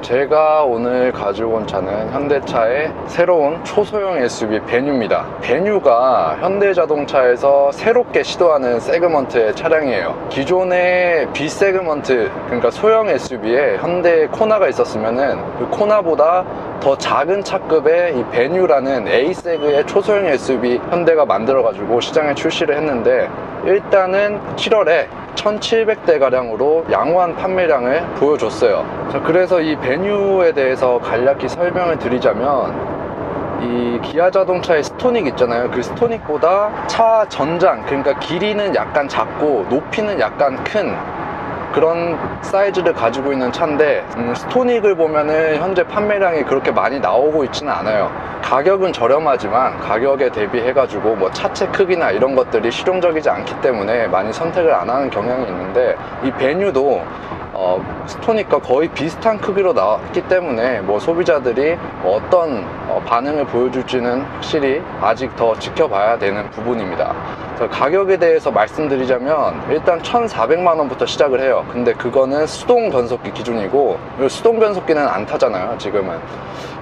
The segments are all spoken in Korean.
제가 오늘 가지고 온 차는 현대차의 새로운 초소형 SUV 베뉴입니다. 베뉴가 현대자동차에서 새롭게 시도하는 세그먼트의 차량이에요. 기존의 B세그먼트, 그러니까 소형 SUV에 현대 코나가 있었으면은 그 코나보다 더 작은 차급의 이 베뉴라는 A세그의 초소형 SUV 현대가 만들어가지고 시장에 출시를 했는데, 일단은 7월에 1700대 가량으로 양호한 판매량을 보여줬어요. 자, 그래서 이 베뉴에 대해서 간략히 설명을 드리자면, 이 기아 자동차의 스토닉 있잖아요. 그 스토닉보다 차 전장, 그러니까 길이는 약간 작고 높이는 약간 큰 그런 사이즈를 가지고 있는 차인데, 스토닉을 보면은 현재 판매량이 그렇게 많이 나오고 있지는 않아요. 가격은 저렴하지만 가격에 대비해 가지고 뭐 차체 크기나 이런 것들이 실용적이지 않기 때문에 많이 선택을 안 하는 경향이 있는데, 이 베뉴도 스토닉과 거의 비슷한 크기로 나왔기 때문에 뭐 소비자들이 어떤 반응을 보여줄지는 확실히 아직 더 지켜봐야 되는 부분입니다. 가격에 대해서 말씀드리자면, 일단 1,400만원부터 시작을 해요. 근데 그거는 수동 변속기 기준이고, 수동 변속기는 안 타잖아요 지금은.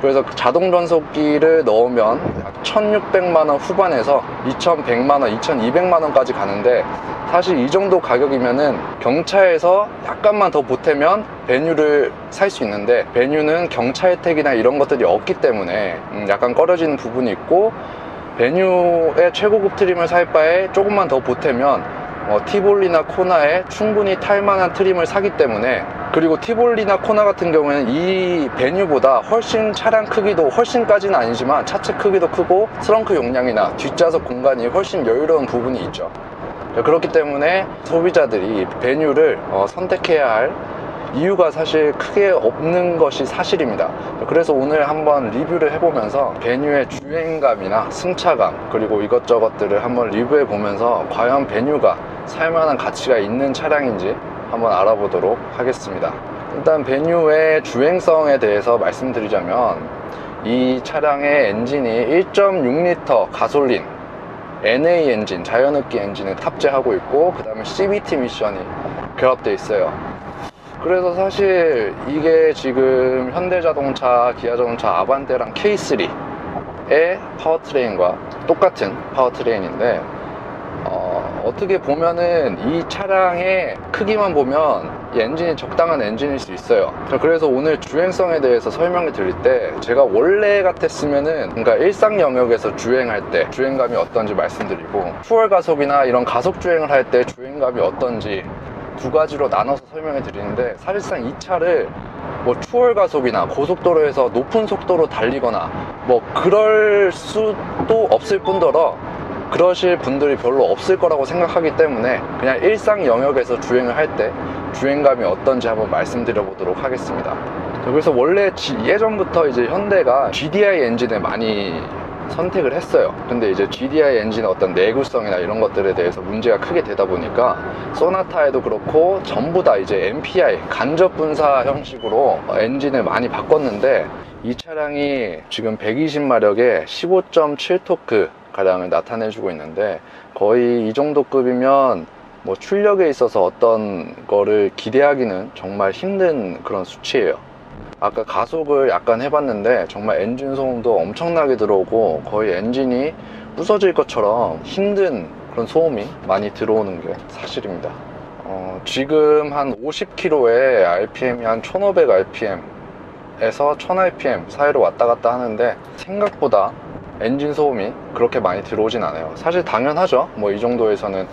그래서 자동 변속기를 넣으면 약 1,600만원 후반에서 2,100만원, 2,200만원까지 가는데, 사실 이 정도 가격이면은 경차에서 약간만 더 보태면 베뉴를 살 수 있는데, 베뉴는 경차 혜택이나 이런 것들이 없기 때문에 약간 꺼려지는 부분이 있고, 베뉴의 최고급 트림을 살 바에 조금만 더 보태면 티볼리나 코나에 충분히 탈만한 트림을 사기 때문에, 그리고 티볼리나 코나 같은 경우에는 이 베뉴보다 훨씬 차량 크기도, 훨씬까지는 아니지만 차체 크기도 크고 트렁크 용량이나 뒷좌석 공간이 훨씬 여유로운 부분이 있죠. 그렇기 때문에 소비자들이 베뉴를 선택해야 할 이유가 사실 크게 없는 것이 사실입니다. 그래서 오늘 한번 리뷰를 해보면서 베뉴의 주행감이나 승차감, 그리고 이것저것들을 한번 리뷰해 보면서 과연 베뉴가 살만한 가치가 있는 차량인지 한번 알아보도록 하겠습니다. 일단 베뉴의 주행성에 대해서 말씀드리자면, 이 차량의 엔진이 1.6L 가솔린 NA 엔진, 자연흡기 엔진을 탑재하고 있고, 그 다음에 CVT 미션이 결합되어 있어요. 그래서 사실 이게 지금 현대자동차, 기아자동차 아반떼랑 K3의 파워트레인과 똑같은 파워트레인인데, 어떻게 보면은 이 차량의 크기만 보면 이 엔진이 적당한 엔진일 수 있어요. 그래서 오늘 주행성에 대해서 설명을 드릴 때, 제가 원래 같았으면은, 그러니까 일상 영역에서 주행할 때 주행감이 어떤지 말씀드리고, 추월 가속이나 이런 가속 주행을 할 때 주행감이 어떤지 두 가지로 나눠서 설명해 드리는데, 사실상 이 차를 뭐 추월 가속이나 고속도로에서 높은 속도로 달리거나 뭐 그럴 수도 없을 뿐더러 그러실 분들이 별로 없을 거라고 생각하기 때문에, 그냥 일상 영역에서 주행을 할 때 주행감이 어떤지 한번 말씀드려 보도록 하겠습니다. 그래서 원래 예전부터 이제 현대가 GDI 엔진을 많이 선택을 했어요. 근데 이제 GDI 엔진의 어떤 내구성이나 이런 것들에 대해서 문제가 크게 되다 보니까, 소나타에도 그렇고 전부 다 이제 MPI, 간접 분사 형식으로 엔진을 많이 바꿨는데, 이 차량이 지금 120마력에 15.7토크 가량을 나타내주고 있는데, 거의 이 정도 급이면 뭐 출력에 있어서 어떤 거를 기대하기는 정말 힘든 그런 수치예요. 아까 가속을 약간 해봤는데 정말 엔진 소음도 엄청나게 들어오고, 거의 엔진이 부서질 것처럼 힘든 그런 소음이 많이 들어오는 게 사실입니다. 지금 한 50km에 RPM이 한 1500rpm에서 1000rpm 사이로 왔다 갔다 하는데, 생각보다 엔진 소음이 그렇게 많이 들어오진 않아요. 사실 당연하죠. 뭐 이 정도에서는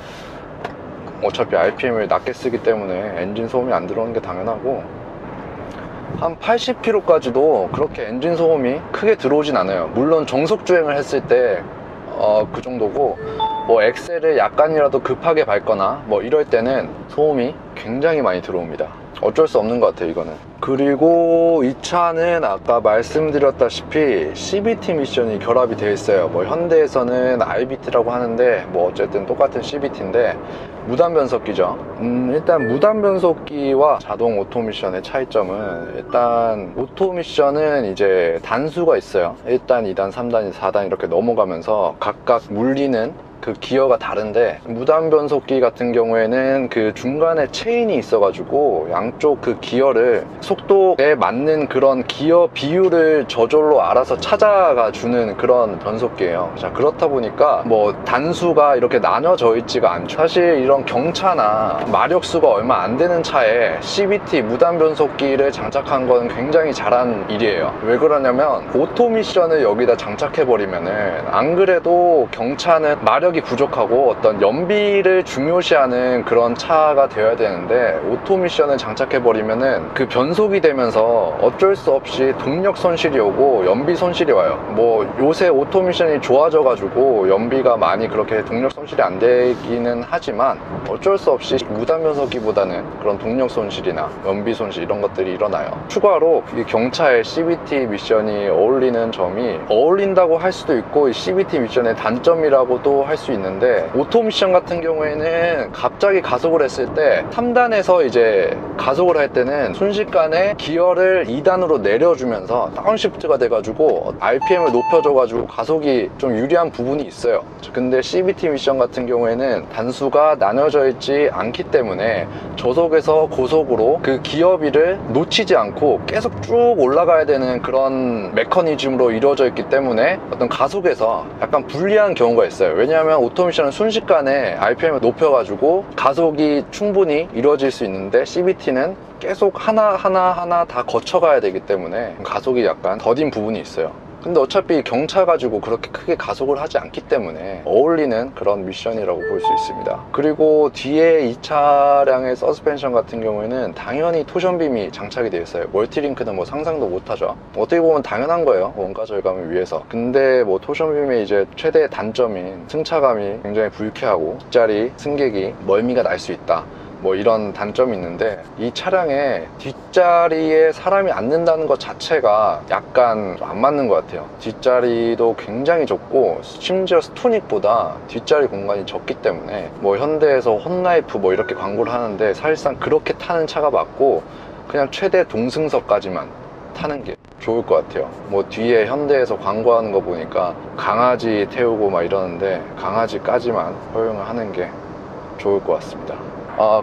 어차피 RPM을 낮게 쓰기 때문에 엔진 소음이 안 들어오는 게 당연하고, 한 80km까지도 그렇게 엔진 소음이 크게 들어오진 않아요. 물론 정속 주행을 했을 때 그 정도고, 뭐 엑셀을 약간이라도 급하게 밟거나 뭐 이럴 때는 소음이 굉장히 많이 들어옵니다. 어쩔 수 없는 것 같아요, 이거는. 그리고 이 차는 아까 말씀드렸다시피 CVT 미션이 결합이 되어 있어요. 뭐 현대에서는 IVT라고 하는데, 뭐 어쨌든 똑같은 CVT인데 무단 변속기죠. 일단 무단 변속기와 자동 오토 미션의 차이점은, 일단 오토 미션은 이제 단수가 있어요. 1단, 2단, 3단, 4단 이렇게 넘어가면서 각각 물리는 그 기어가 다른데, 무단 변속기 같은 경우에는 그 중간에 체인이 있어가지고 양쪽 그 기어를 속도에 맞는 그런 기어 비율을 저절로 알아서 찾아가 주는 그런 변속기예요. 자, 그렇다 보니까 뭐 단수가 이렇게 나눠져 있지가 않죠. 사실 이런 경차나 마력수가 얼마 안 되는 차에 CVT 무단 변속기를 장착한 건 굉장히 잘한 일이에요. 왜 그러냐면 오토 미션을 여기다 장착해 버리면은, 안 그래도 경차는 마력이 부족하고 어떤 연비를 중요시하는 그런 차가 되어야 되는데, 오토 미션을 장착해 버리면은 그 변속이 되면서 어쩔 수 없이 동력 손실이 오고 연비 손실이 와요. 뭐 요새 오토 미션이 좋아져 가지고 연비가 많이 그렇게 동력 손실이 안 되기는 하지만, 어쩔 수 없이 무단 변속기보다는 그런 동력 손실이나 연비 손실 이런 것들이 일어나요. 추가로 이 경차에 CVT 미션이 어울리는 점이, 어울린다고 할 수도 있고 CVT 미션의 단점이라고도 할 수 있는데, 오토 미션 같은 경우에는 갑자기 가속을 했을 때 3단에서 이제 가속을 할 때는 순식간에 기어를 2단으로 내려주면서 다운시프트가 돼가지고 RPM을 높여줘가지고 가속이 좀 유리한 부분이 있어요. 근데 CVT 미션 같은 경우에는 단수가 나눠져 있지 않기 때문에 저속에서 고속으로 그 기어비를 놓치지 않고 계속 쭉 올라가야 되는 그런 메커니즘으로 이루어져 있기 때문에 어떤 가속에서 약간 불리한 경우가 있어요. 왜냐하면 오토미션은 순식간에 RPM을 높여가지고 가속이 충분히 이루어질 수 있는데, CVT는 계속 하나하나 다 거쳐가야 되기 때문에 가속이 약간 더딘 부분이 있어요. 근데 어차피 경차 가지고 그렇게 크게 가속을 하지 않기 때문에 어울리는 그런 미션이라고 볼 수 있습니다. 그리고 뒤에 이 차량의 서스펜션 같은 경우에는 당연히 토션빔이 장착이 되어 있어요. 멀티링크는 뭐 상상도 못하죠. 어떻게 보면 당연한 거예요, 원가 절감을 위해서. 근데 뭐 토션빔의 이제 최대 단점인 승차감이 굉장히 불쾌하고 뒷자리 승객이 멀미가 날 수 있다, 뭐 이런 단점이 있는데, 이 차량에 뒷자리에 사람이 앉는다는 것 자체가 약간 안 맞는 것 같아요. 뒷자리도 굉장히 좁고, 심지어 스토닉보다 뒷자리 공간이 적기 때문에, 뭐 현대에서 홈라이프 뭐 이렇게 광고를 하는데 사실상 그렇게 타는 차가 맞고, 그냥 최대 동승석까지만 타는 게 좋을 것 같아요. 뭐 뒤에 현대에서 광고하는 거 보니까 강아지 태우고 막 이러는데, 강아지까지만 허용을 하는 게 좋을 것 같습니다.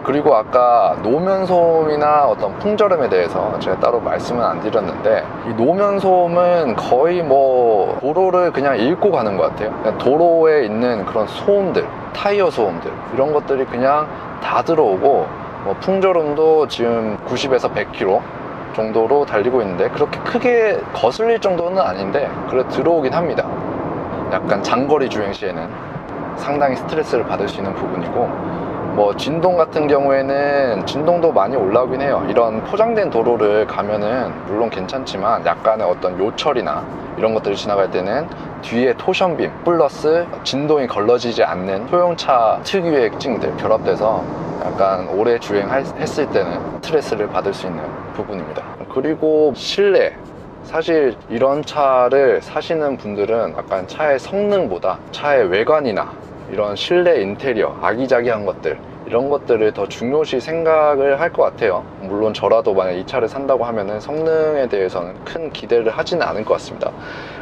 그리고 아까 노면소음이나 어떤 풍절음에 대해서 제가 따로 말씀은 안 드렸는데, 이 노면소음은 거의 뭐 도로를 그냥 읽고 가는 것 같아요. 그냥 도로에 있는 그런 소음들, 타이어 소음들, 이런 것들이 그냥 다 들어오고, 뭐 풍절음도 지금 90에서 100km 정도로 달리고 있는데, 그렇게 크게 거슬릴 정도는 아닌데 그래 들어오긴 합니다. 약간 장거리 주행 시에는 상당히 스트레스를 받을 수 있는 부분이고, 뭐 진동 같은 경우에는 진동도 많이 올라오긴 해요. 이런 포장된 도로를 가면은 물론 괜찮지만, 약간의 어떤 요철이나 이런 것들을 지나갈 때는 뒤에 토션빔 플러스 진동이 걸러지지 않는 소형차 특유의 특징들 결합돼서 약간 오래 주행했을 때는 스트레스를 받을 수 있는 부분입니다. 그리고 실내, 사실 이런 차를 사시는 분들은 약간 차의 성능보다 차의 외관이나 이런 실내 인테리어, 아기자기한 것들, 이런 것들을 더 중요시 생각을 할 것 같아요. 물론 저라도 만약 이 차를 산다고 하면은 성능에 대해서는 큰 기대를 하지는 않을 것 같습니다.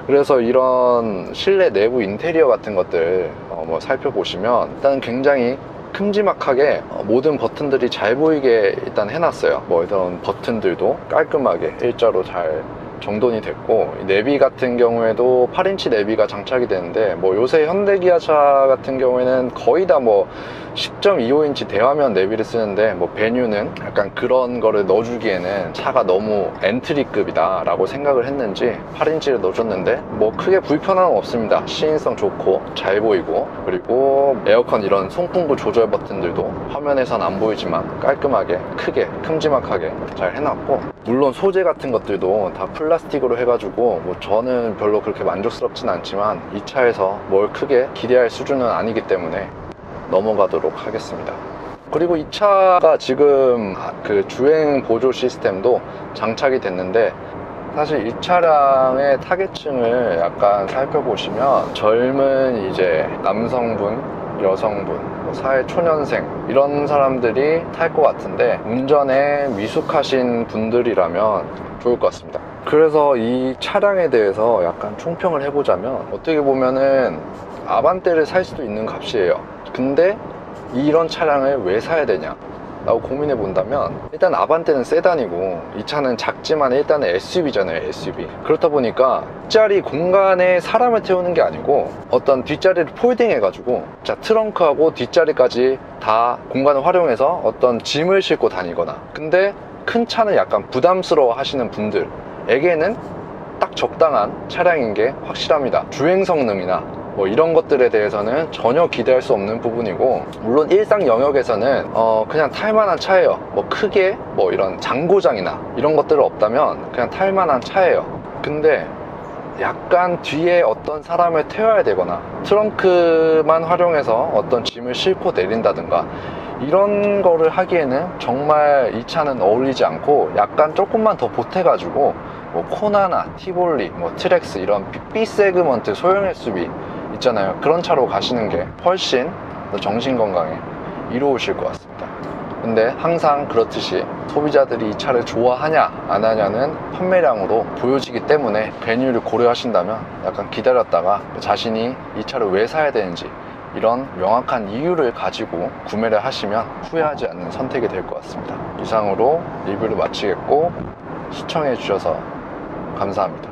그래서 이런 실내 내부 인테리어 같은 것들 뭐 살펴보시면 일단 굉장히 큼지막하게 모든 버튼들이 잘 보이게 일단 해놨어요. 뭐 이런 버튼들도 깔끔하게 일자로 잘 정돈이 됐고, 내비 같은 경우에도 8인치 내비가 장착이 되는데, 뭐 요새 현대기아차 같은 경우에는 거의 다 뭐 10.25인치 대화면 내비를 쓰는데, 뭐 베뉴는 약간 그런 거를 넣어주기에는 차가 너무 엔트리급이다 라고 생각을 했는지 8인치를 넣어줬는데, 뭐 크게 불편함은 없습니다. 시인성 좋고 잘 보이고, 그리고 에어컨 이런 송풍구 조절 버튼들도 화면에선 안 보이지만 깔끔하게 크게 큼지막하게 잘 해놨고, 물론 소재 같은 것들도 다 플라스틱으로 해가지고 뭐 저는 별로 그렇게 만족스럽진 않지만, 이 차에서 뭘 크게 기대할 수준은 아니기 때문에 넘어가도록 하겠습니다. 그리고 이 차가 지금 그 주행 보조 시스템도 장착이 됐는데, 사실 이 차량의 타겟층을 약간 살펴보시면 젊은 이제 남성분, 여성분, 사회 초년생 이런 사람들이 탈 것 같은데, 운전에 미숙하신 분들이라면 좋을 것 같습니다. 그래서 이 차량에 대해서 약간 총평을 해보자면, 어떻게 보면은 아반떼를 살 수도 있는 값이에요. 근데 이런 차량을 왜 사야 되냐 라고 고민해 본다면, 일단 아반떼는 세단이고 이 차는 작지만 일단은 SUV잖아요. SUV. 그렇다 보니까 뒷자리 공간에 사람을 태우는 게 아니고 어떤 뒷자리를 폴딩 해가지고, 자, 트렁크하고 뒷자리까지 다 공간을 활용해서 어떤 짐을 싣고 다니거나, 근데 큰 차는 약간 부담스러워 하시는 분들에게는 딱 적당한 차량인 게 확실합니다. 주행 성능이나 뭐 이런 것들에 대해서는 전혀 기대할 수 없는 부분이고, 물론 일상 영역에서는 그냥 탈만한 차예요. 뭐 크게 뭐 이런 장고장이나 이런 것들 없다면 그냥 탈만한 차예요. 근데 약간 뒤에 어떤 사람을 태워야 되거나 트렁크만 활용해서 어떤 짐을 싣고 내린다든가 이런 거를 하기에는 정말 이 차는 어울리지 않고, 약간 조금만 더 보태가지고 뭐 코나나 티볼리, 뭐 트렉스 이런 B 세그먼트 소형 SUV 있잖아요. 그런 차로 가시는 게 훨씬 더 정신건강에 이로우실 것 같습니다. 근데 항상 그렇듯이 소비자들이 이 차를 좋아하냐 안 하냐는 판매량으로 보여지기 때문에, 배뉴를 고려하신다면 약간 기다렸다가 자신이 이 차를 왜 사야 되는지 이런 명확한 이유를 가지고 구매를 하시면 후회하지 않는 선택이 될 것 같습니다. 이상으로 리뷰를 마치겠고, 시청해 주셔서 감사합니다.